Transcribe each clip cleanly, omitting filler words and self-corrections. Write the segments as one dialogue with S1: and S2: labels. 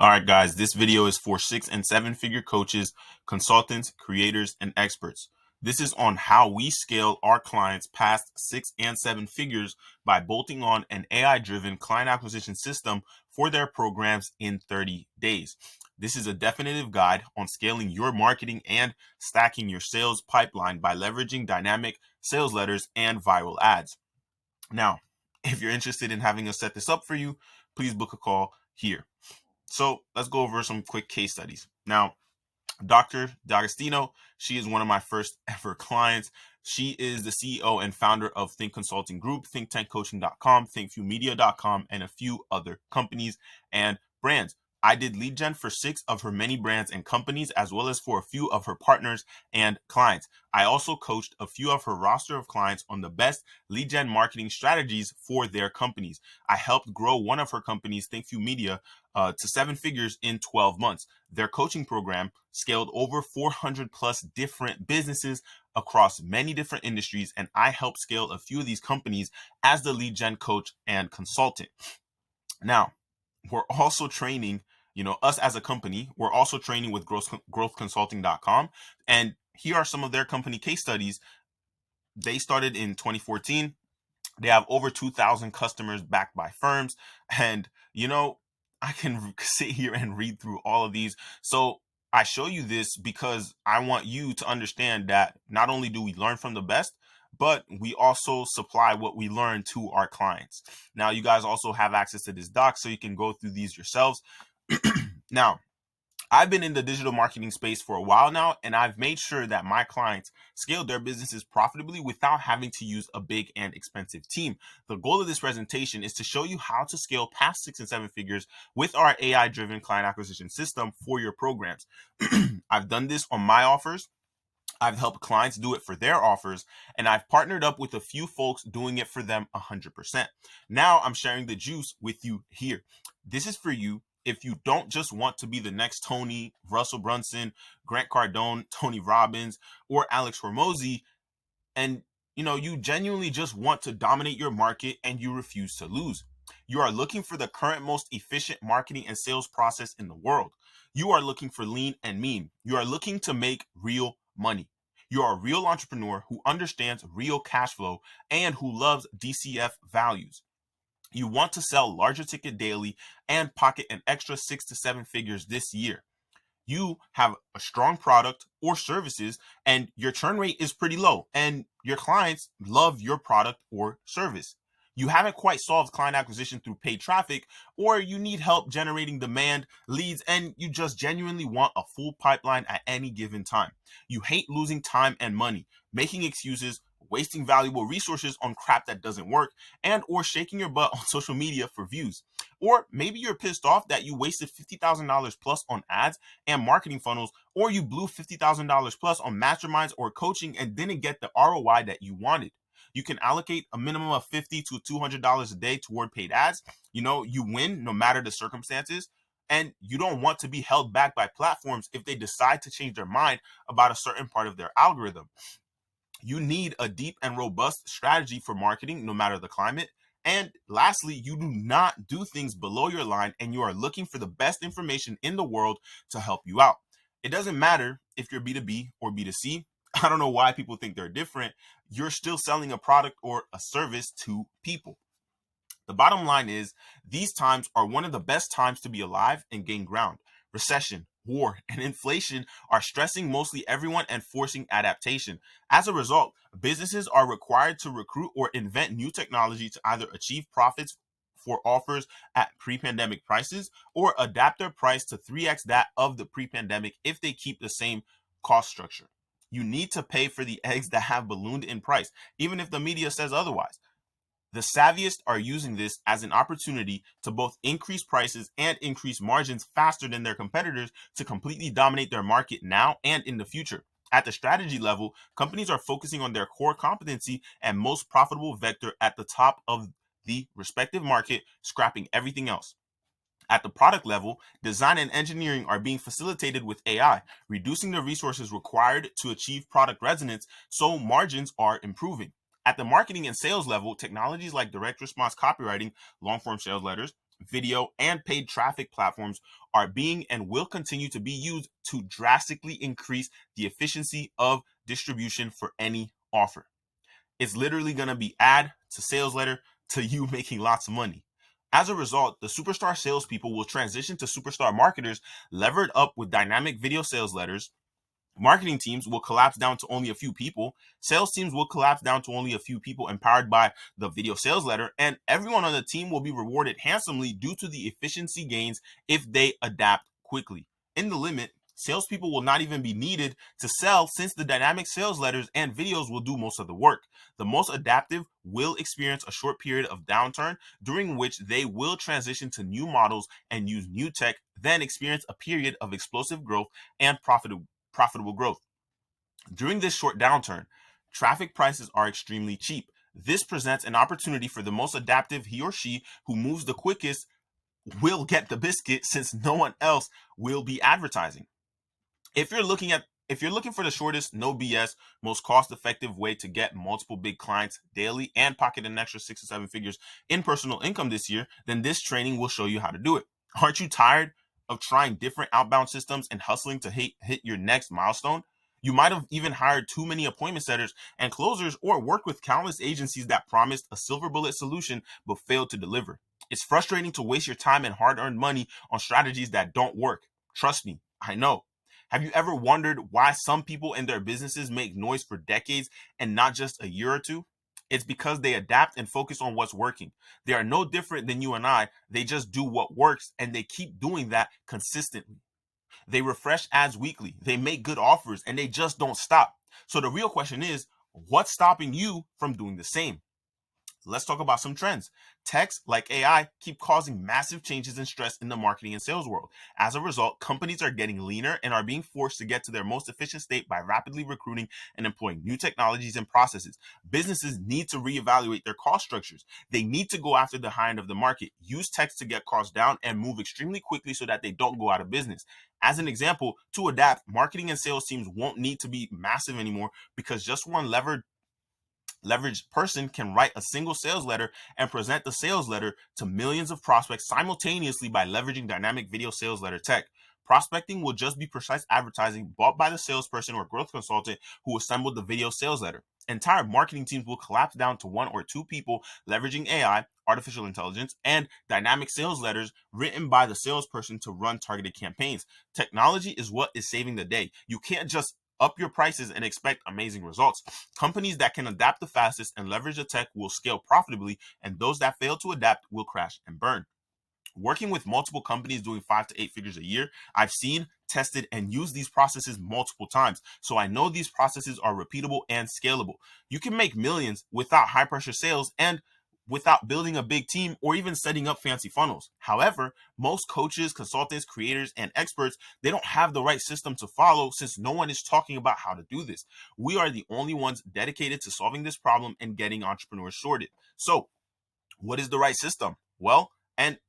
S1: All right, guys, this video is for 6 and 7 figure coaches, consultants, creators, and experts. This is on how we scale our clients past 6 and 7 figures by bolting on an AI-driven client acquisition system for their programs in 30 days. This is a definitive guide on scaling your marketing and stacking your sales pipeline by leveraging dynamic sales letters and viral ads. Now, if you're interested in having us set this up for you, please book a call here. So let's go over some quick case studies. Now, Dr. D'Agostino, she is one of my first ever clients. She is the CEO and founder of Think Consulting Group, thinktankcoaching.com, thinkviewmedia.com, and a few other companies and brands. I did lead gen for 6 of her many brands and companies, as well as for a few of her partners and clients. I also coached a few of her roster of clients on the best lead gen marketing strategies for their companies. I helped grow one of her companies, ThinkView Media, to 7 figures in 12 months. Their coaching program scaled over 400 plus different businesses across many different industries, and I helped scale a few of these companies as the lead gen coach and consultant. Now, we're also training, us as a company, we're also training with growthconsulting.com. And here are some of their company case studies. They started in 2014. They have over 2,000 customers backed by firms. And, I can sit here and read through all of these. So I show you this because I want you to understand that not only do we learn from the best, but we also supply what we learn to our clients. Now, you guys also have access to this doc, so you can go through these yourselves. Now, I've been in the digital marketing space for a while now, and I've made sure that my clients scale their businesses profitably without having to use a big and expensive team. The goal of this presentation is to show you how to scale past 6 and 7 figures with our AI-driven client acquisition system for your programs. I've done this on my offers. I've helped clients do it for their offers, and I've partnered up with a few folks doing it for them 100%. Now I'm sharing the juice with you here. This is for you if you don't just want to be the next Tony, Russell Brunson, Grant Cardone, Tony Robbins, or Alex Hormozy, and you genuinely just want to dominate your market and you refuse to lose. You are looking for the current most efficient marketing and sales process in the world. You are looking for lean and mean. You are looking to make real money. You are a real entrepreneur who understands real cash flow and who loves DCF values. You want to sell larger ticket daily and pocket an extra 6 to 7 figures this year. You have a strong product or services and your churn rate is pretty low and your clients love your product or service. You haven't quite solved client acquisition through paid traffic, or you need help generating demand leads and you just genuinely want a full pipeline at any given time. You hate losing time and money, making excuses, wasting valuable resources on crap that doesn't work, and or shaking your butt on social media for views. Or maybe you're pissed off that you wasted $50,000 plus on ads and marketing funnels, or you blew $50,000 plus on masterminds or coaching and didn't get the ROI that you wanted. You can allocate a minimum of $50 to $200 a day toward paid ads. You win no matter the circumstances. And you don't want to be held back by platforms if they decide to change their mind about a certain part of their algorithm. You need a deep and robust strategy for marketing, no matter the climate. And lastly, you do not do things below your line and you are looking for the best information in the world to help you out. It doesn't matter if you're B2B or B2C. I don't know why people think they're different. You're still selling a product or a service to people. The bottom line is these times are one of the best times to be alive and gain ground. Recession, war, and inflation are stressing mostly everyone and forcing adaptation. As a result, businesses are required to recruit or invent new technology to either achieve profits for offers at pre-pandemic prices or adapt their price to 3x that of the pre-pandemic if they keep the same cost structure. You need to pay for the eggs that have ballooned in price, even if the media says otherwise. The savviest are using this as an opportunity to both increase prices and increase margins faster than their competitors to completely dominate their market now and in the future. At the strategy level, companies are focusing on their core competency and most profitable vector at the top of the respective market, scrapping everything else. At the product level, design and engineering are being facilitated with AI, reducing the resources required to achieve product resonance, so margins are improving. At the marketing and sales level, technologies like direct response copywriting, long-form sales letters, video, and paid traffic platforms are being and will continue to be used to drastically increase the efficiency of distribution for any offer. It's literally going to be ad to sales letter to you making lots of money. As a result, the superstar salespeople will transition to superstar marketers levered up with dynamic video sales letters. Marketing teams will collapse down to only a few people. Sales teams will collapse down to only a few people empowered by the video sales letter. And everyone on the team will be rewarded handsomely due to the efficiency gains if they adapt quickly. In the limit, salespeople will not even be needed to sell since the dynamic sales letters and videos will do most of the work. The most adaptive will experience a short period of downturn during which they will transition to new models and use new tech, then experience a period of explosive growth and profitable growth. During this short downturn, traffic prices are extremely cheap. This presents an opportunity for the most adaptive, he or she who moves the quickest will get the biscuit since no one else will be advertising. If you're looking for the shortest, no BS, most cost-effective way to get multiple big clients daily and pocket an extra 6 to 7 figures in personal income this year, then this training will show you how to do it. Aren't you tired of trying different outbound systems and hustling to hit your next milestone? You might have even hired too many appointment setters and closers or worked with countless agencies that promised a silver bullet solution but failed to deliver. It's frustrating to waste your time and hard-earned money on strategies that don't work. Trust me, I know. Have you ever wondered why some people and their businesses make noise for decades and not just a year or two? It's because they adapt and focus on what's working. They are no different than you and I. They just do what works and they keep doing that consistently. They refresh ads weekly. They make good offers and they just don't stop. So the real question is, what's stopping you from doing the same? Let's talk about some trends. Techs like AI keep causing massive changes and stress in the marketing and sales world. As a result, companies are getting leaner and are being forced to get to their most efficient state by rapidly recruiting and employing new technologies and processes. Businesses need to reevaluate their cost structures. They need to go after the high end of the market, use techs to get costs down, and move extremely quickly so that they don't go out of business. As an example, to adapt, marketing and sales teams won't need to be massive anymore because just one leveraged person can write a single sales letter and present the sales letter to millions of prospects simultaneously by leveraging dynamic video sales letter tech. Prospecting will just be precise advertising bought by the salesperson or growth consultant who assembled the video sales letter. Entire marketing teams will collapse down to one or two people leveraging AI, artificial intelligence, and dynamic sales letters written by the salesperson to run targeted campaigns. Technology is what is saving the day. You can't just up your prices and expect amazing results. Companies that can adapt the fastest and leverage the tech will scale profitably, and those that fail to adapt will crash and burn. Working with multiple companies doing 5 to 8 figures a year, I've seen, tested, and used these processes multiple times. So I know these processes are repeatable and scalable. You can make millions without high pressure sales and without building a big team or even setting up fancy funnels. However, most coaches, consultants, creators, and experts, they don't have the right system to follow since no one is talking about how to do this. We are the only ones dedicated to solving this problem and getting entrepreneurs sorted. So, what is the right system? Well, and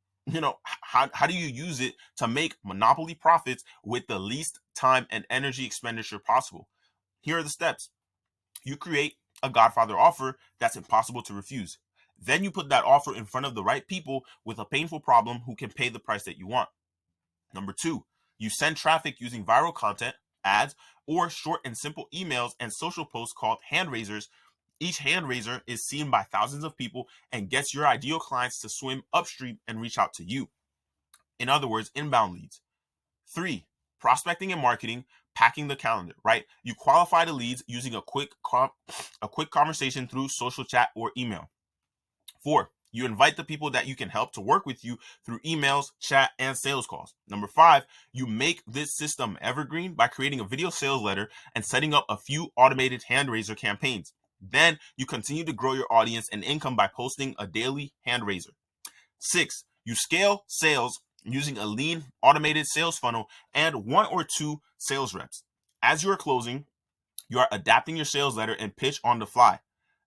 S1: how do you use it to make monopoly profits with the least time and energy expenditure possible? Here are the steps. You create a Godfather offer that's impossible to refuse. Then you put that offer in front of the right people with a painful problem who can pay the price that you want. Number two, you send traffic using viral content, ads, or short and simple emails and social posts called hand raisers. Each hand raiser is seen by thousands of people and gets your ideal clients to swim upstream and reach out to you. In other words, inbound leads. Three, prospecting and marketing, packing the calendar, right? You qualify the leads using a quick conversation through social chat or email. Four, you invite the people that you can help to work with you through emails, chat, and sales calls. Number five, you make this system evergreen by creating a video sales letter and setting up a few automated hand raiser campaigns. Then you continue to grow your audience and income by posting a daily hand raiser. Six, you scale sales using a lean automated sales funnel and one or two sales reps. As you are closing, you are adapting your sales letter and pitch on the fly.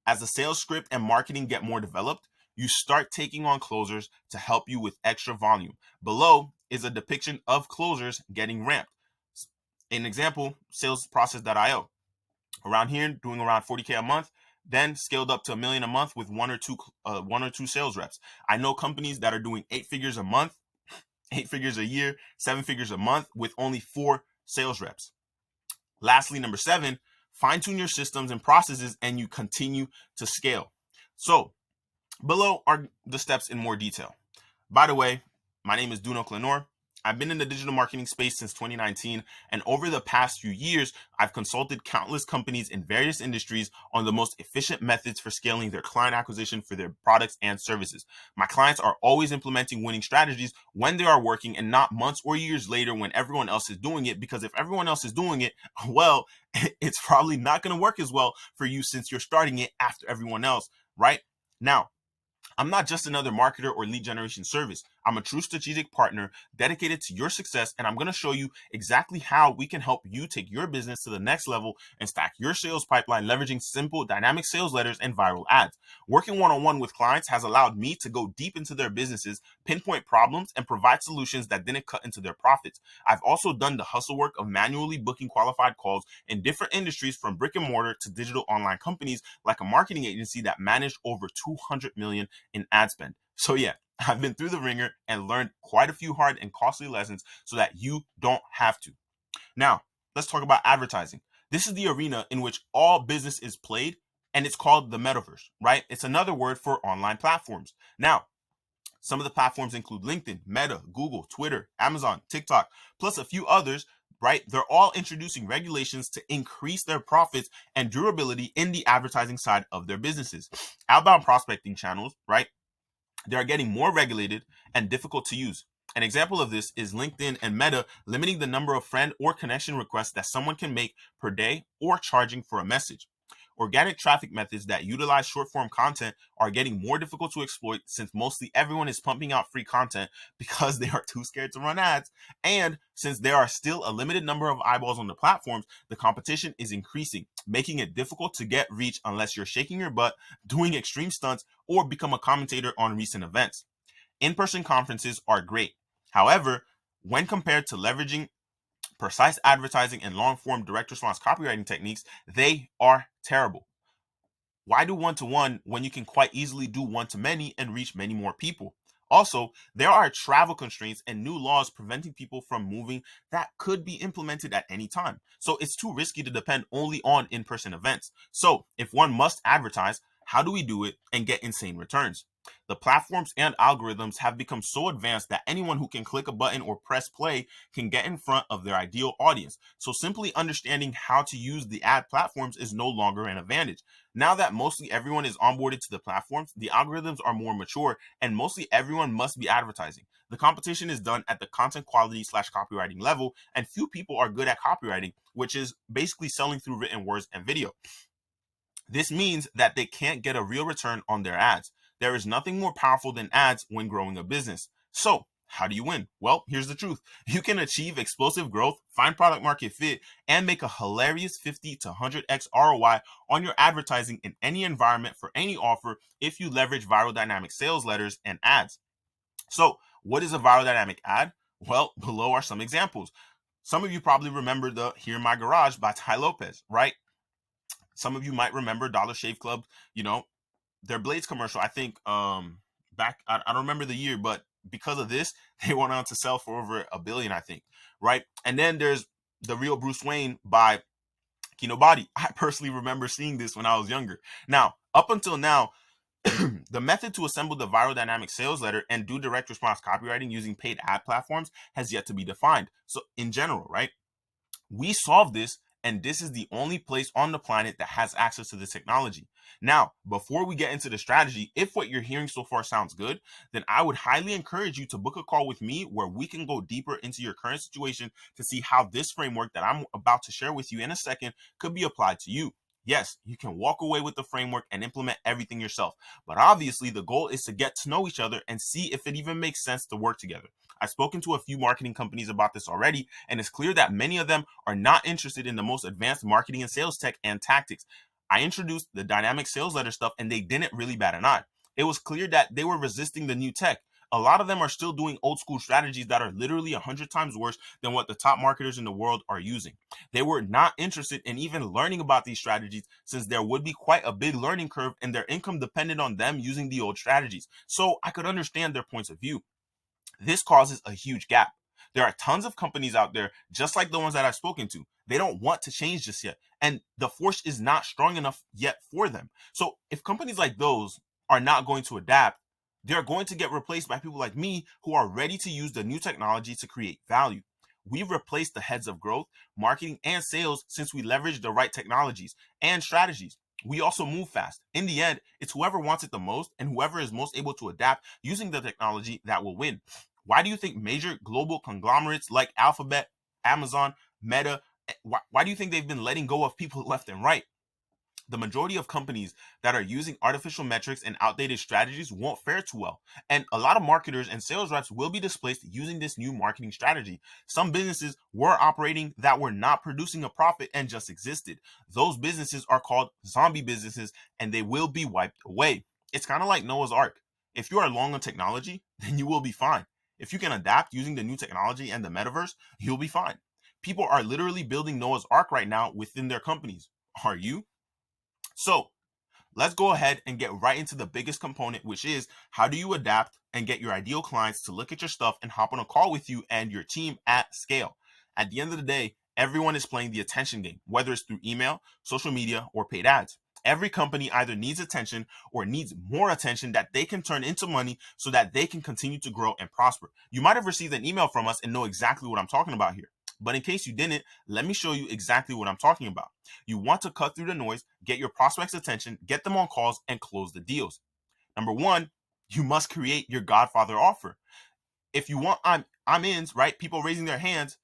S1: As the sales script and marketing get more developed, you start taking on closers to help you with extra volume. Below is a depiction of closers getting ramped. An example, salesprocess.io. Around here, doing around 40K a month, then scaled up to $1 million a month with one or two sales reps. I know companies that are doing 8 figures a month, 8 figures a year, 7 figures a month with only 4 sales reps. Lastly, number 7, fine tune your systems and processes and you continue to scale. So below are the steps in more detail. By the way, my name is Duno Clenor. I've been in the digital marketing space since 2019, and over the past few years, I've consulted countless companies in various industries on the most efficient methods for scaling their client acquisition for their products and services. My clients are always implementing winning strategies when they are working and not months or years later when everyone else is doing it, because if everyone else is doing it, well, it's probably not going to work as well for you since you're starting it after everyone else, right? Now, I'm not just another marketer or lead generation service. I'm a true strategic partner dedicated to your success, and I'm going to show you exactly how we can help you take your business to the next level and stack your sales pipeline leveraging simple dynamic sales letters and viral ads. Working one-on-one with clients has allowed me to go deep into their businesses, pinpoint problems, and provide solutions that didn't cut into their profits. I've also done the hustle work of manually booking qualified calls in different industries from brick and mortar to digital online companies like a marketing agency that managed over 200 million in ad spend. So yeah, I've been through the ringer and learned quite a few hard and costly lessons so that you don't have to. Now, let's talk about advertising. This is the arena in which all business is played, and it's called the metaverse, right? It's another word for online platforms. Now, some of the platforms include LinkedIn, Meta, Google, Twitter, Amazon, TikTok, plus a few others, right? They're all introducing regulations to increase their profits and durability in the advertising side of their businesses. Outbound prospecting channels, right? They are getting more regulated and difficult to use. An example of this is LinkedIn and Meta limiting the number of friend or connection requests that someone can make per day or charging for a message. Organic traffic methods that utilize short form content are getting more difficult to exploit since mostly everyone is pumping out free content because they are too scared to run ads. And since there are still a limited number of eyeballs on the platforms, the competition is increasing, making it difficult to get reach unless you're shaking your butt, doing extreme stunts, or become a commentator on recent events. In-person conferences are great. However, when compared to leveraging precise advertising and long-form direct response copywriting techniques, they are terrible. Why do one-to-one when you can quite easily do one-to-many and reach many more people? Also, there are travel constraints and new laws preventing people from moving that could be implemented at any time. So it's too risky to depend only on in-person events. So if one must advertise, how do we do it and get insane returns? The platforms and algorithms have become so advanced that anyone who can click a button or press play can get in front of their ideal audience. So simply understanding how to use the ad platforms is no longer an advantage. Now that mostly everyone is onboarded to the platforms, the algorithms are more mature and mostly everyone must be advertising. The competition is done at the content quality / copywriting level, and few people are good at copywriting, which is basically selling through written words and video. This means that they can't get a real return on their ads. There is nothing more powerful than ads when growing a business. So, how do you win? Well, here's the truth. You can achieve explosive growth, find product market fit, and make a hilarious 50 to 100x ROI on your advertising in any environment for any offer if you leverage viral dynamic sales letters and ads. So, what is a viral dynamic ad? Well, below are some examples. Some of you probably remember the Here in My Garage by Ty Lopez, right? Some of you might remember Dollar Shave Club, their Blades commercial. I think back, I don't remember the year, but because of this, they went on to sell for over $1 billion, I think, right? And then there's The Real Bruce Wayne by Kino Body. I personally remember seeing this when I was younger. Now, up until now, the method to assemble the viral dynamic sales letter and do direct response copywriting using paid ad platforms has yet to be defined. So in general, right, we solve this, and this is the only place on the planet that has access to this technology. Now, before we get into the strategy, if what you're hearing so far sounds good, then I would highly encourage you to book a call with me where we can go deeper into your current situation to see how this framework that I'm about to share with you in a second could be applied to you. Yes, you can walk away with the framework and implement everything yourself, but obviously the goal is to get to know each other and see if it even makes sense to work together. I've spoken to a few marketing companies about this already, and it's clear that many of them are not interested in the most advanced marketing and sales tech and tactics. I introduced the dynamic sales letter stuff, and they didn't really bat an eye. It was clear that they were resisting the new tech. a lot of them are still doing old school strategies that are literally 100 times worse than what the top marketers in the world are using. They were not interested in even learning about these strategies, since there would be quite a big learning curve and their income depended on them using the old strategies. So I could understand their points of view. This causes a huge gap. There are tons of companies out there, just like the ones that I've spoken to. They don't want to change just yet, and the force is not strong enough yet for them. So if companies like those are not going to adapt, they're going to get replaced by people like me who are ready to use the new technology to create value. We've replaced the heads of growth, marketing, and sales since we leverage the right technologies and strategies. We also move fast. In the end, it's whoever wants it the most and whoever is most able to adapt using the technology that will win. Why do you think major global conglomerates like Alphabet, Amazon, Meta, why do you think they've been letting go of people left and right? The majority of companies that are using artificial metrics and outdated strategies won't fare too well. And a lot of marketers and sales reps will be displaced using this new marketing strategy. Some businesses were operating that were not producing a profit and just existed. Those businesses are called zombie businesses, and they will be wiped away. It's kind of like Noah's Ark. If you are long on technology, then you will be fine. If you can adapt using the new technology and the metaverse, you'll be fine. People are literally building Noah's Ark right now within their companies. Are you? So let's go ahead and get right into the biggest component, which is how do you adapt and get your ideal clients to look at your stuff and hop on a call with you and your team at scale. At the end of the day, everyone is playing the attention game, whether it's through email, social media, or paid ads. Every company either needs attention or needs more attention that they can turn into money so that they can continue to grow and prosper. You might have received an email from us and know exactly what I'm talking about here. But in case you didn't, let me show you exactly what I'm talking about. You want to cut through the noise, get your prospects' attention, get them on calls, and close the deals. Number one, you must create your Godfather offer. If you want I'm ins, right? People raising their hands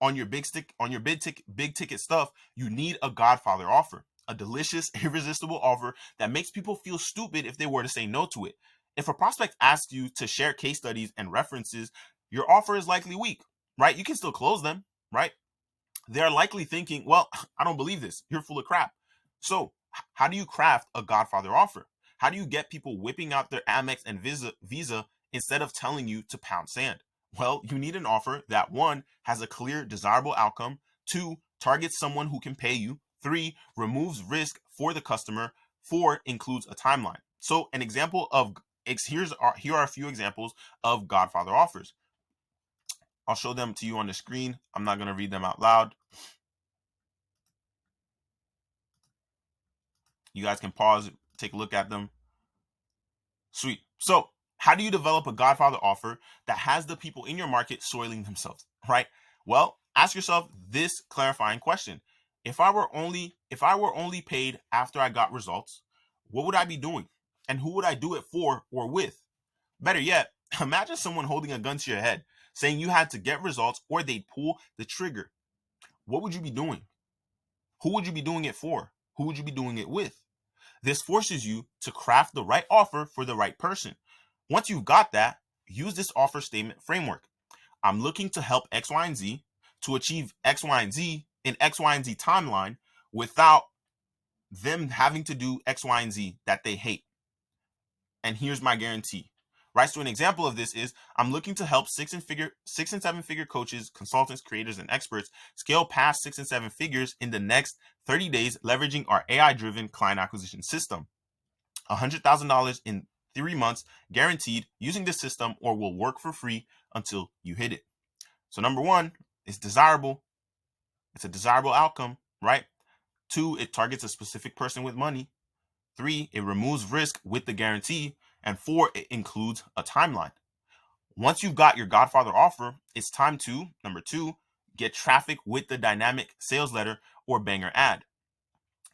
S1: on your big ticket stuff, you need a Godfather offer. A delicious, irresistible offer that makes people feel stupid if they were to say no to it. If a prospect asks you to share case studies and references, your offer is likely weak, right? You can still close them, right? They're likely thinking, well, I don't believe this. You're full of crap. So how do you craft a Godfather offer? How do you get people whipping out their Amex and Visa instead of telling you to pound sand? Well, you need an offer that, one, has a clear, desirable outcome, two, targets someone who can pay you, three, removes risk for the customer, four, includes a timeline. So an example of here are a few examples of Godfather offers. I'll show them to you on the screen. I'm not going to read them out loud. You guys can pause, take a look at them. Sweet. So how do you develop a Godfather offer that has the people in your market soiling themselves, right? Well, ask yourself this clarifying question. If I were only paid after I got results, what would I be doing? And who would I do it for or with? Better yet, imagine someone holding a gun to your head, saying you had to get results or they'd pull the trigger. What would you be doing? Who would you be doing it for? Who would you be doing it with? This forces you to craft the right offer for the right person. Once you've got that, use this offer statement framework. I'm looking to help X, Y, and Z to achieve X, Y, and Z in X, Y, and Z timeline without them having to do X, Y, and Z that they hate. And here's my guarantee. Right, so an example of this is I'm looking to help 6 and 7 figure coaches, consultants, creators, and experts scale past 6 and 7 figures in the next 30 days, leveraging our AI-driven client acquisition system. $100,000 in 3 months, guaranteed, using this system, or will work for free until you hit it. So number one, it's desirable. It's a desirable outcome, right? 2, it targets a specific person with money. 3, it removes risk with the guarantee. And 4, it includes a timeline. Once you've got your Godfather offer, it's time to, number 2, get traffic with the dynamic sales letter or banger ad.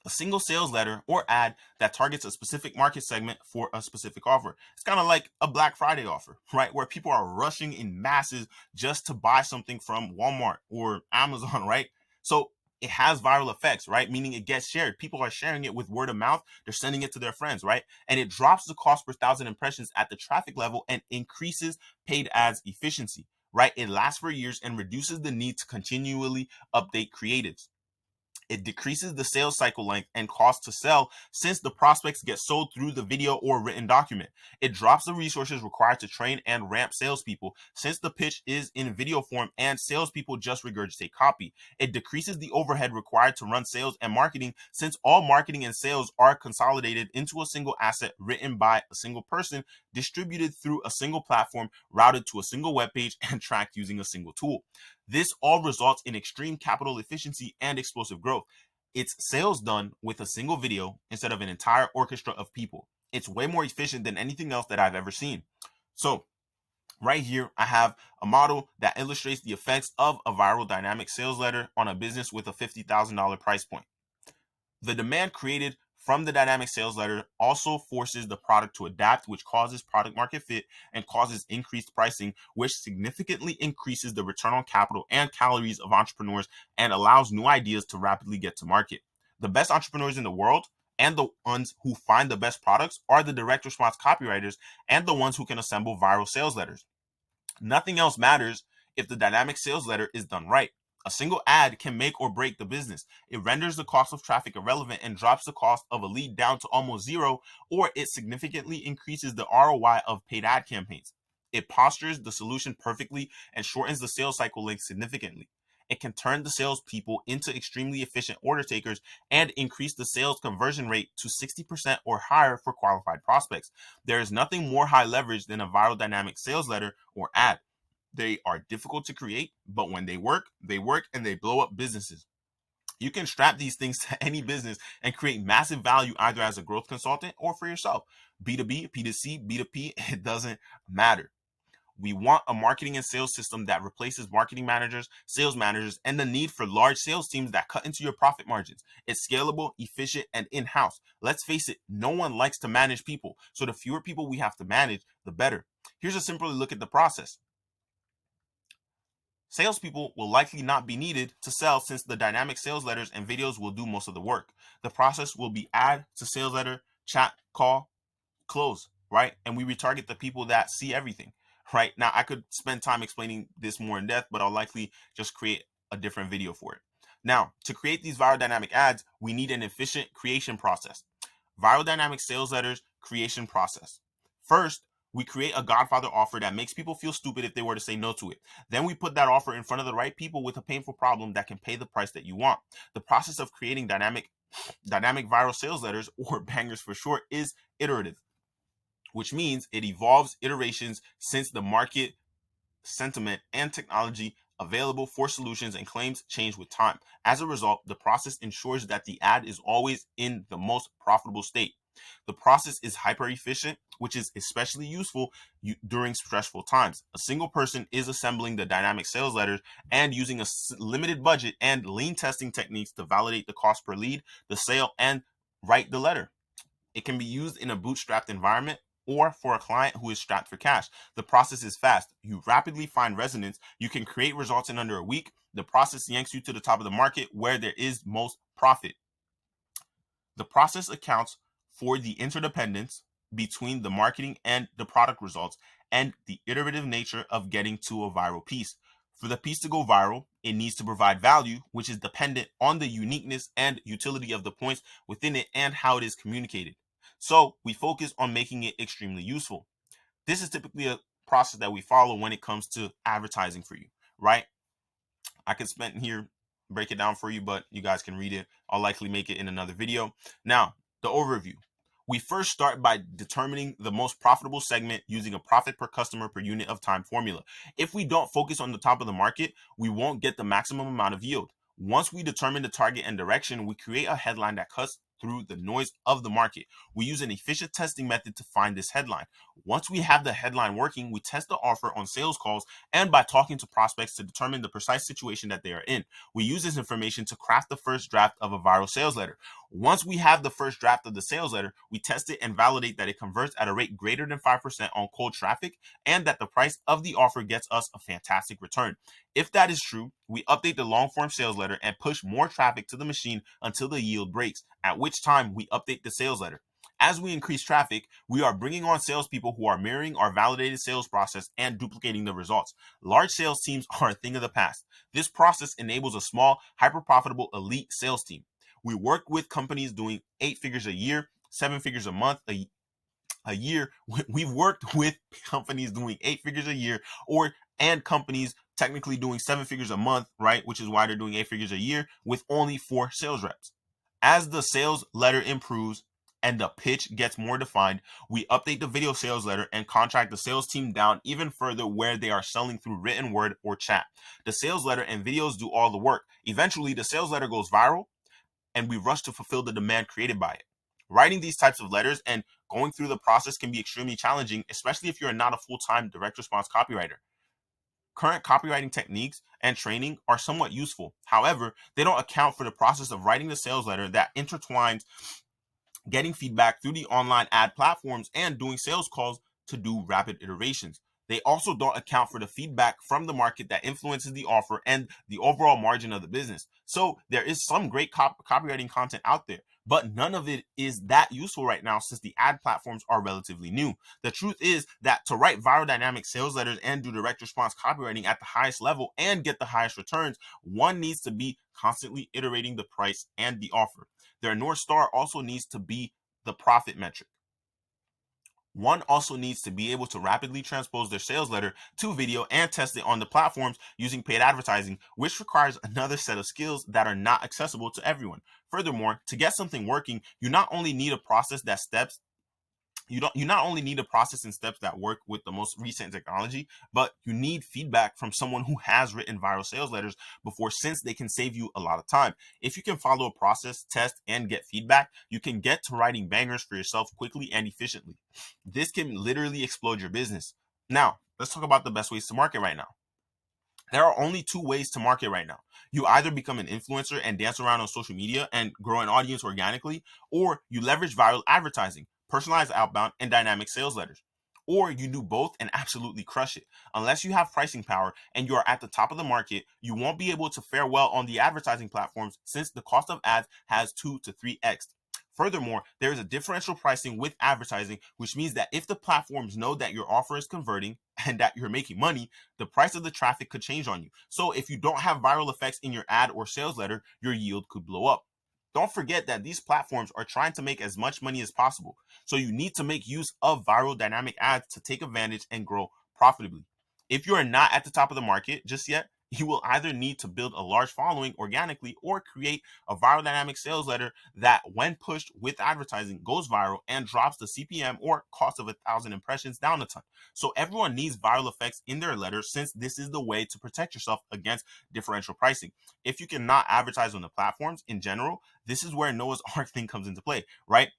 S1: A single sales letter or ad that targets a specific market segment for a specific offer. It's kind of like a Black Friday offer, right? Where people are rushing in masses just to buy something from Walmart or Amazon, right? So it has viral effects, right? Meaning it gets shared. People are sharing it with word of mouth. They're sending it to their friends, right? And it drops the cost per 1,000 impressions at the traffic level and increases paid ads efficiency, right? It lasts for years and reduces the need to continually update creatives. It decreases the sales cycle length and cost to sell since the prospects get sold through the video or written document. It drops the resources required to train and ramp salespeople since the pitch is in video form and salespeople just regurgitate copy. It decreases the overhead required to run sales and marketing since all marketing and sales are consolidated into a single asset written by a single person, distributed through a single platform, routed to a single web page, and tracked using a single tool. This all results in extreme capital efficiency and explosive growth. It's sales done with a single video instead of an entire orchestra of people. It's way more efficient than anything else that I've ever seen. So right here, I have a model that illustrates the effects of a viral dynamic sales letter on a business with a $50,000 price point. The demand created from the dynamic sales letter also forces the product to adapt, which causes product market fit and causes increased pricing, which significantly increases the return on capital and calories of entrepreneurs and allows new ideas to rapidly get to market. The best entrepreneurs in the world and the ones who find the best products are the direct response copywriters and the ones who can assemble viral sales letters. Nothing else matters if the dynamic sales letter is done right. A single ad can make or break the business. It renders the cost of traffic irrelevant and drops the cost of a lead down to almost zero, or it significantly increases the ROI of paid ad campaigns. It postures the solution perfectly and shortens the sales cycle length significantly. It can turn the salespeople into extremely efficient order takers and increase the sales conversion rate to 60% or higher for qualified prospects. There is nothing more high leverage than a viral dynamic sales letter or ad. They are difficult to create, but when they work and they blow up businesses. You can strap these things to any business and create massive value either as a growth consultant or for yourself. B2B, P2C, B2P, it doesn't matter. We want a marketing and sales system that replaces marketing managers, sales managers, and the need for large sales teams that cut into your profit margins. It's scalable, efficient, and in-house. Let's face it, no one likes to manage people. So the fewer people we have to manage, the better. Here's a simple look at the process. Salespeople will likely not be needed to sell since the dynamic sales letters and videos will do most of the work. The process will be add to sales letter, chat, call, close, right? And we retarget the people that see everything, right? Now, I could spend time explaining this more in depth, but I'll likely just create a different video for it. Now, to create these viral dynamic ads, we need an efficient creation process. Viral dynamic sales letters creation process. First, we create a Godfather offer that makes people feel stupid if they were to say no to it. Then we put that offer in front of the right people with a painful problem that can pay the price that you want. The process of creating dynamic viral sales letters, or bangers for short, is iterative, which means it evolves iterations since the market sentiment and technology available for solutions and claims change with time. As a result, the process ensures that the ad is always in the most profitable state. The process is hyper efficient, which is especially useful during stressful times. A single person is assembling the dynamic sales letters and using a limited budget and lean testing techniques to validate the cost per lead, the sale, and write the letter. It can be used in a bootstrapped environment or for a client who is strapped for cash. The process is fast. You rapidly find resonance. You can create results in under a week. The process yanks you to the top of the market where there is most profit. The process accounts for the interdependence between the marketing and the product results and the iterative nature of getting to a viral piece. For the piece to go viral, it needs to provide value, which is dependent on the uniqueness and utility of the points within it and how it is communicated. So we focus on making it extremely useful. This is typically a process that we follow when it comes to advertising for you, right? I could spend here, break it down for you, but you guys can read it. I'll likely make it in another video. Now, the overview. We first start by determining the most profitable segment using a profit per customer per unit of time formula. If we don't focus on the top of the market, we won't get the maximum amount of yield. Once we determine the target and direction, we create a headline that cuts through the noise of the market. We use an efficient testing method to find this headline. Once we have the headline working, we test the offer on sales calls and by talking to prospects to determine the precise situation that they are in. We use this information to craft the first draft of a viral sales letter. Once we have the first draft of the sales letter, we test it and validate that it converts at a rate greater than 5% on cold traffic and that the price of the offer gets us a fantastic return. If that is true, we update the long form sales letter and push more traffic to the machine until the yield breaks, at which time we update the sales letter. As we increase traffic, we are bringing on salespeople who are mirroring our validated sales process and duplicating the results. Large sales teams are a thing of the past. This process enables a small, hyper-profitable elite sales team. We work with companies doing 8 figures a year, 7 figures a month, a year. We've worked with companies doing 8 figures a year, and companies technically doing 7 figures a month, right? Which is why they're doing 8 figures a year with only 4 sales reps. As the sales letter improves and the pitch gets more defined, we update the video sales letter and contract the sales team down even further where they are selling through written word or chat. The sales letter and videos do all the work. Eventually, the sales letter goes viral and we rush to fulfill the demand created by it. Writing these types of letters and going through the process can be extremely challenging, especially if you're not a full-time direct response copywriter. Current copywriting techniques and training are somewhat useful. However, they don't account for the process of writing the sales letter that intertwines getting feedback through the online ad platforms and doing sales calls to do rapid iterations. They also don't account for the feedback from the market that influences the offer and the overall margin of the business. So there is some great copywriting content out there, but none of it is that useful right now since the ad platforms are relatively new. The truth is that to write viral dynamic sales letters and do direct response copywriting at the highest level and get the highest returns, one needs to be constantly iterating the price and the offer. Their North Star also needs to be the profit metric. One also needs to be able to rapidly transpose their sales letter to video and test it on the platforms using paid advertising, which requires another set of skills that are not accessible to everyone. Furthermore, to get something working, you not only need a process that steps you not only need a process and steps that work with the most recent technology, but you need feedback from someone who has written viral sales letters before, since they can save you a lot of time. If you can follow a process, test, and get feedback, you can get to writing bangers for yourself quickly and efficiently. This can literally explode your business. Now, let's talk about the best ways to market right now. There are only 2 ways to market right now. You either become an influencer and dance around on social media and grow an audience organically, or you leverage viral advertising, personalized outbound, and dynamic sales letters. Or you do both and absolutely crush it. Unless you have pricing power and you are at the top of the market, you won't be able to fare well on the advertising platforms since the cost of ads has 2 to 3x. Furthermore, there is a differential pricing with advertising, which means that if the platforms know that your offer is converting and that you're making money, the price of the traffic could change on you. So if you don't have viral effects in your ad or sales letter, your yield could blow up. Don't forget that these platforms are trying to make as much money as possible. So you need to make use of viral dynamic ads to take advantage and grow profitably. If you are not at the top of the market just yet, you will either need to build a large following organically or create a viral dynamic sales letter that, when pushed with advertising, goes viral and drops the CPM or cost of 1,000 impressions down a ton. So everyone needs viral effects in their letters, since this is the way to protect yourself against differential pricing. If you cannot advertise on the platforms in general, this is where Noah's Ark thing comes into play, right?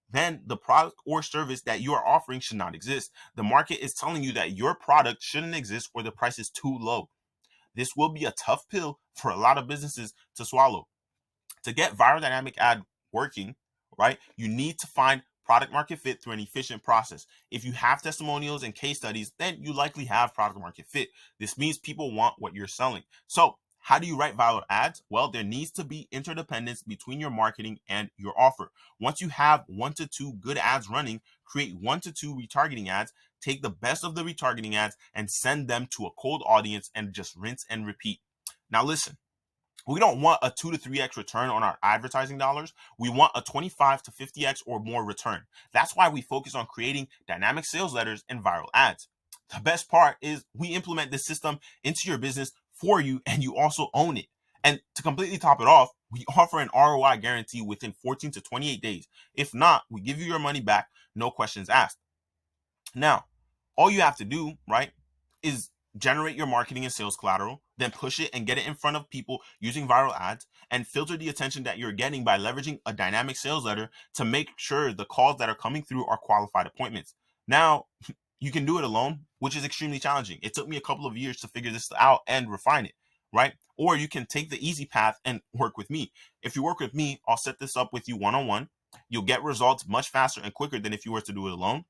S1: Then the product or service that you are offering should not exist. The market is telling you that your product shouldn't exist or the price is too low. This will be a tough pill for a lot of businesses to swallow. To get viral dynamic ad working, right, you need to find product market fit through an efficient process. If you have testimonials and case studies, then you likely have product market fit. This means people want what you're selling. So how do you write viral ads? Well, there needs to be interdependence between your marketing and your offer. Once you have 1 to 2 good ads running, create 1 to 2 retargeting ads, take the best of the retargeting ads and send them to a cold audience and just rinse and repeat. Now listen, we don't want a 2 to 3x return on our advertising dollars. We want a 25 to 50x or more return. That's why we focus on creating dynamic sales letters and viral ads. The best part is we implement this system into your business for you, and you also own it. And to completely top it off, we offer an ROI guarantee within 14 to 28 days. If not, we give you your money back, no questions asked. Now, all you have to do, right, is generate your marketing and sales collateral, then push it and get it in front of people using viral ads, and filter the attention that you're getting by leveraging a dynamic sales letter to make sure the calls that are coming through are qualified appointments. Now, you can do it alone, which is extremely challenging. It took me a couple of years to figure this out and refine it, right? Or you can take the easy path and work with me. If you work with me, I'll set this up with you one-on-one. You'll get results much faster and quicker than if you were to do it alone.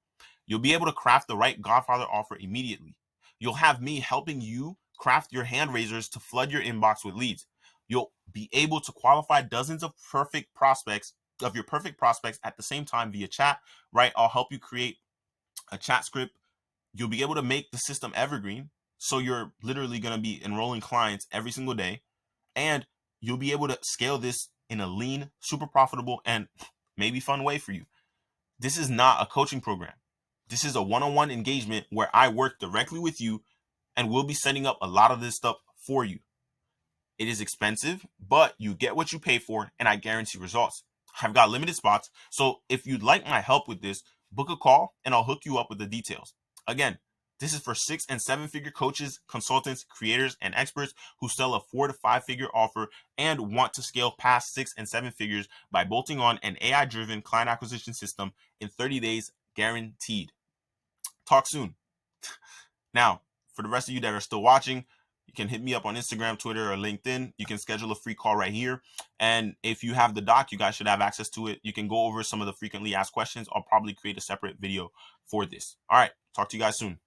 S1: You'll be able to craft the right Godfather offer immediately. You'll have me helping you craft your hand raisers to flood your inbox with leads. You'll be able to qualify dozens of perfect prospects of your perfect prospects at the same time via chat, right? I'll help you create a chat script. You'll be able to make the system evergreen. So you're literally going to be enrolling clients every single day. And you'll be able to scale this in a lean, super profitable, and maybe fun way for you. This is not a coaching program. This is a one-on-one engagement where I work directly with you and we'll be setting up a lot of this stuff for you. It is expensive, but you get what you pay for, and I guarantee results. I've got limited spots, so if you'd like my help with this, book a call and I'll hook you up with the details. Again, this is for 6 and 7 figure coaches, consultants, creators, and experts who sell a 4 to 5 figure offer and want to scale past 6 and 7 figures by bolting on an AI driven client acquisition system in 30 days guaranteed. Talk soon. Now, for the rest of you that are still watching, you can hit me up on Instagram, Twitter, or LinkedIn. You can schedule a free call right here. And if you have the doc, you guys should have access to it. You can go over some of the frequently asked questions. I'll probably create a separate video for this. All right. Talk to you guys soon.